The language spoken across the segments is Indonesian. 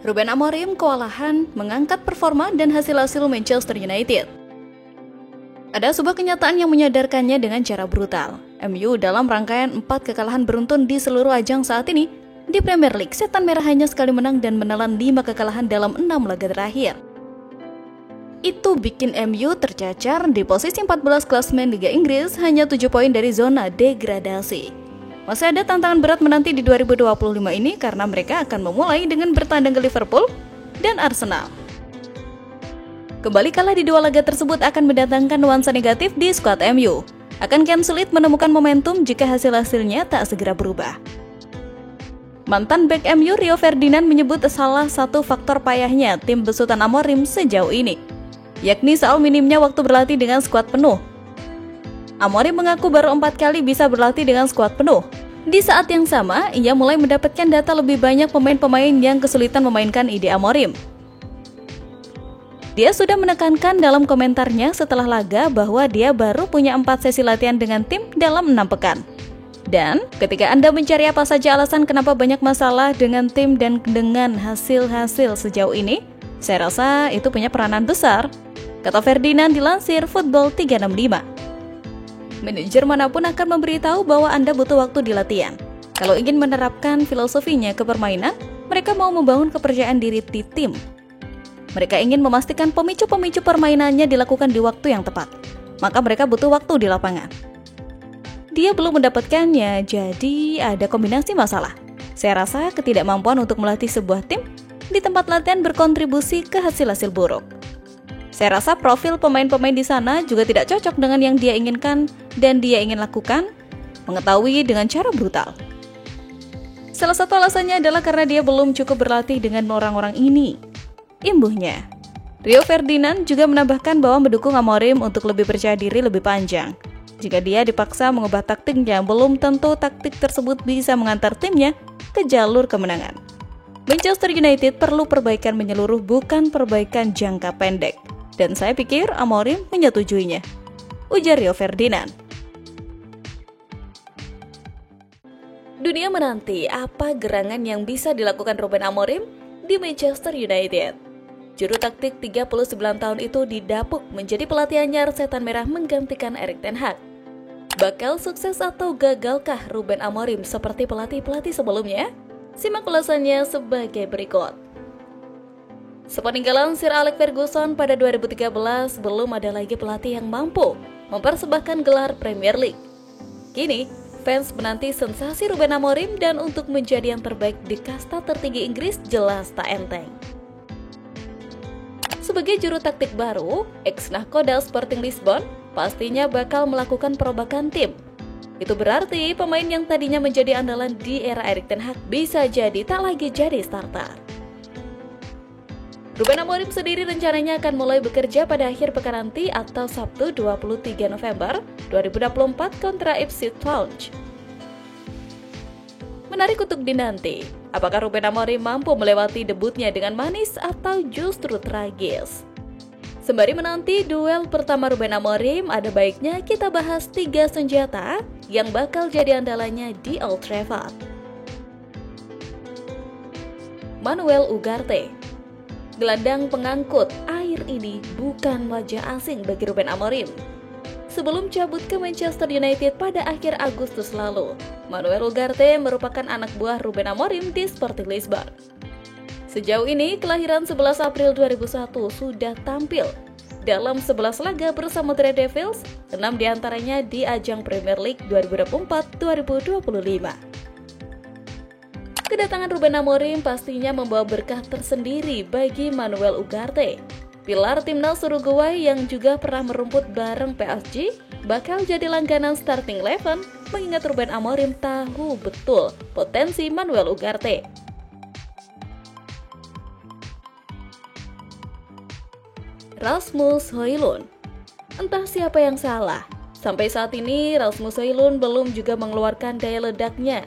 Ruben Amorim kewalahan mengangkat performa dan hasil-hasil Manchester United. Ada sebuah kenyataan yang menyadarkannya dengan cara brutal. MU dalam rangkaian 4 kekalahan beruntun di seluruh ajang saat ini, di Premier League, Setan Merah hanya sekali menang dan menelan 5 kekalahan dalam 6 laga terakhir. Itu bikin MU tercacar di posisi 14 klasemen Liga Inggris, hanya 7 poin dari zona degradasi. Masih ada tantangan berat menanti di 2025 ini karena mereka akan memulai dengan bertandang ke Liverpool dan Arsenal. Kembali kalah di 2 laga tersebut akan mendatangkan nuansa negatif di skuad MU. Akan kian sulit menemukan momentum jika hasil-hasilnya tak segera berubah. Mantan bek MU Rio Ferdinand menyebut salah satu faktor payahnya tim besutan Amorim sejauh ini, yakni soal minimnya waktu berlatih dengan skuad penuh. Amorim mengaku baru 4 kali bisa berlatih dengan skuad penuh. Di saat yang sama, ia mulai mendapatkan data lebih banyak pemain-pemain yang kesulitan memainkan ide Amorim. Dia sudah menekankan dalam komentarnya setelah laga bahwa dia baru punya 4 sesi latihan dengan tim dalam 6 pekan. Dan ketika Anda mencari apa saja alasan kenapa banyak masalah dengan tim dan dengan hasil-hasil sejauh ini, saya rasa itu punya peranan besar, kata Ferdinand dilansir Football 365. Manajer manapun akan memberitahu bahwa Anda butuh waktu di latihan. Kalau ingin menerapkan filosofinya ke permainan, mereka mau membangun kepercayaan diri di tim. Mereka ingin memastikan pemicu-pemicu permainannya dilakukan di waktu yang tepat. Maka mereka butuh waktu di lapangan. Dia belum mendapatkannya, jadi ada kombinasi masalah. Saya rasa ketidakmampuan untuk melatih sebuah tim di tempat latihan berkontribusi ke hasil-hasil buruk. Saya rasa profil pemain-pemain di sana juga tidak cocok dengan yang dia inginkan dan dia ingin lakukan, mengetahui dengan cara brutal. Salah satu alasannya adalah karena dia belum cukup berlatih dengan orang-orang ini. Imbuhnya, Rio Ferdinand juga menambahkan bahwa mendukung Amorim untuk lebih percaya diri lebih panjang. Jika dia dipaksa mengubah taktiknya, belum tentu taktik tersebut bisa mengantar timnya ke jalur kemenangan. Manchester United perlu perbaikan menyeluruh, bukan perbaikan jangka pendek. Dan saya pikir Amorim menyetujuinya, ujar Rio Ferdinand. Dunia menanti apa gerangan yang bisa dilakukan Ruben Amorim di Manchester United. Juru taktik 39 tahun itu didapuk menjadi pelatih anyar Setan Merah menggantikan Erik ten Hag. Bakal sukses atau gagalkah Ruben Amorim seperti pelatih-pelatih sebelumnya? Simak ulasannya sebagai berikut. Sepeninggalan Sir Alex Ferguson pada 2013, belum ada lagi pelatih yang mampu mempersembahkan gelar Premier League. Kini, fans menanti sensasi Ruben Amorim dan untuk menjadi yang terbaik di kasta tertinggi Inggris jelas tak enteng. Sebagai juru taktik baru, ex-nahkoda Sporting Lisbon pastinya bakal melakukan perobakan tim. Itu berarti pemain yang tadinya menjadi andalan di era Erik ten Hag bisa jadi tak lagi jadi starter. Ruben Amorim sendiri rencananya akan mulai bekerja pada akhir pekan nanti atau Sabtu 23 November 2024 kontra Ipswich Town. Menarik untuk dinanti, apakah Ruben Amorim mampu melewati debutnya dengan manis atau justru tragis? Sembari menanti duel pertama Ruben Amorim, ada baiknya kita bahas 3 senjata yang bakal jadi andalannya di Old Trafford. Manuel Ugarte. Gelandang pengangkut air ini bukan wajah asing bagi Ruben Amorim. Sebelum cabut ke Manchester United pada akhir Agustus lalu, Manuel Ugarte merupakan anak buah Ruben Amorim di Sporting Lisbon. Sejauh ini, kelahiran 11 April 2001 sudah tampil dalam 11 laga bersama The Red Devils, 6 diantaranya di ajang Premier League 2024-2025. Kedatangan Ruben Amorim pastinya membawa berkah tersendiri bagi Manuel Ugarte. Pilar timnas Uruguay yang juga pernah merumput bareng PSG bakal jadi langganan starting 11, mengingat Ruben Amorim tahu betul potensi Manuel Ugarte. Rasmus Højlund. Entah siapa yang salah, sampai saat ini Rasmus Højlund belum juga mengeluarkan daya ledaknya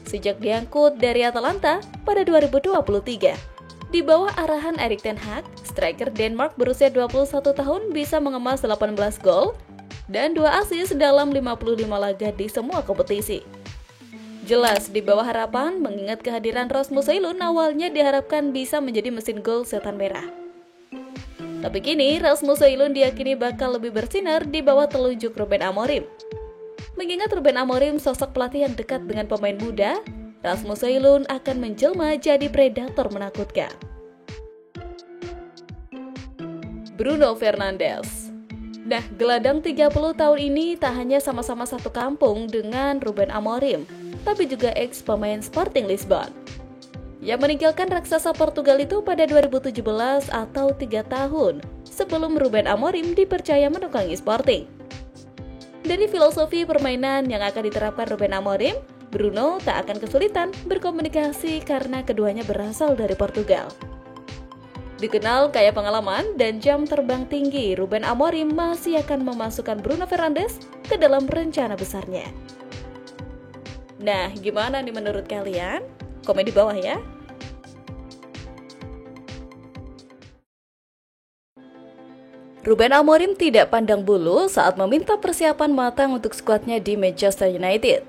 sejak diangkut dari Atalanta pada 2023. Di bawah arahan Erik ten Hag, striker Denmark berusia 21 tahun bisa mengemas 18 gol dan 2 assist dalam 55 laga di semua kompetisi. Jelas di bawah harapan mengingat kehadiran Rasmus Højlund awalnya diharapkan bisa menjadi mesin gol setan merah. Tapi kini Rasmus Højlund diyakini bakal lebih bersinar di bawah telunjuk Ruben Amorim. Mengingat Ruben Amorim sosok pelatih yang dekat dengan pemain muda, Rasmus Højlund akan menjelma jadi predator menakutkan. Bruno Fernandes. Nah, gelandang 30 tahun ini tak hanya sama-sama satu kampung dengan Ruben Amorim, tapi juga ex-pemain Sporting Lisbon. Yang meninggalkan raksasa Portugal itu pada 2017 atau 3 tahun sebelum Ruben Amorim dipercaya menukangi Sporting. Dari filosofi permainan yang akan diterapkan Ruben Amorim, Bruno tak akan kesulitan berkomunikasi karena keduanya berasal dari Portugal. Dikenal kaya pengalaman dan jam terbang tinggi, Ruben Amorim masih akan memasukkan Bruno Fernandes ke dalam rencana besarnya. Nah, gimana nih menurut kalian? Komen di bawah ya. Ruben Amorim tidak pandang bulu saat meminta persiapan matang untuk skuadnya di Manchester United.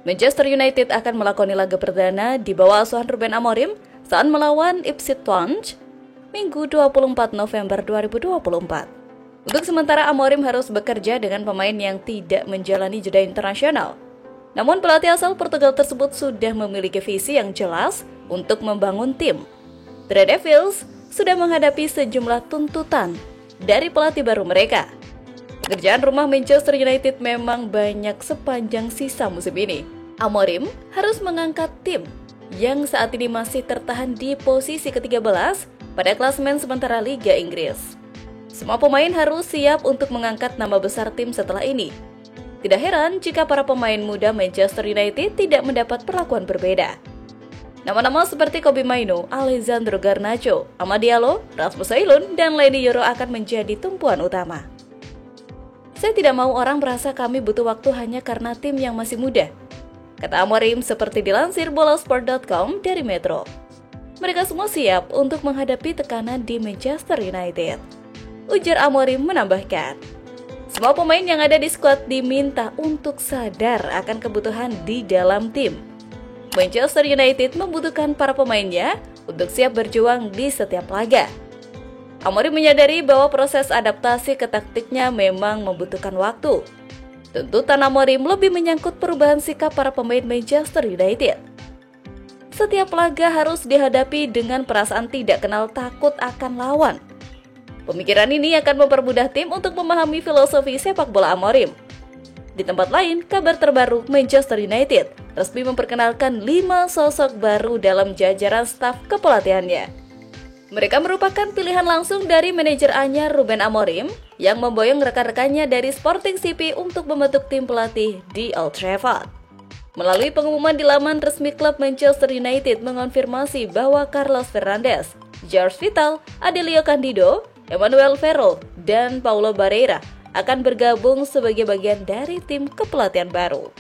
Manchester United akan melakoni laga perdana di bawah asuhan Ruben Amorim saat melawan Ipswich Town Minggu 24 November 2024. Untuk sementara Amorim harus bekerja dengan pemain yang tidak menjalani jeda internasional. Namun pelatih asal Portugal tersebut sudah memiliki visi yang jelas untuk membangun tim. The Red Devils sudah menghadapi sejumlah tuntutan dari pelatih baru mereka. Pekerjaan rumah Manchester United memang banyak sepanjang sisa musim ini. Amorim harus mengangkat tim yang saat ini masih tertahan di posisi ke-13 pada klasemen sementara Liga Inggris. Semua pemain harus siap untuk mengangkat nama besar tim setelah ini. Tidak heran jika para pemain muda Manchester United tidak mendapat perlakuan berbeda. Nama-nama seperti Kobbie Mainoo, Alessandro Garnacho, Amad Diallo, Rasmus Højlund, dan Leny Yoro akan menjadi tumpuan utama. Saya tidak mau orang merasa kami butuh waktu hanya karena tim yang masih muda, kata Amorim seperti dilansir bolasport.com dari Metro. Mereka semua siap untuk menghadapi tekanan di Manchester United. Ujar Amorim menambahkan, semua pemain yang ada di skuad diminta untuk sadar akan kebutuhan di dalam tim. Manchester United membutuhkan para pemainnya untuk siap berjuang di setiap laga. Amorim menyadari bahwa proses adaptasi ke taktiknya memang membutuhkan waktu. Tuntutan Amorim lebih menyangkut perubahan sikap para pemain Manchester United. Setiap laga harus dihadapi dengan perasaan tidak kenal takut akan lawan. Pemikiran ini akan mempermudah tim untuk memahami filosofi sepak bola Amorim. Di tempat lain, kabar terbaru Manchester United resmi memperkenalkan 5 sosok baru dalam jajaran staf kepelatihannya. Mereka merupakan pilihan langsung dari manajer anyar Ruben Amorim yang memboyong rekan-rekannya dari Sporting CP untuk membentuk tim pelatih di Old Trafford. Melalui pengumuman di laman resmi klub, Manchester United mengonfirmasi bahwa Carlos Fernandes, Jorge Vital, Adelio Candido, Emmanuel Ferro, dan Paulo Barreira akan bergabung sebagai bagian dari tim kepelatihan baru.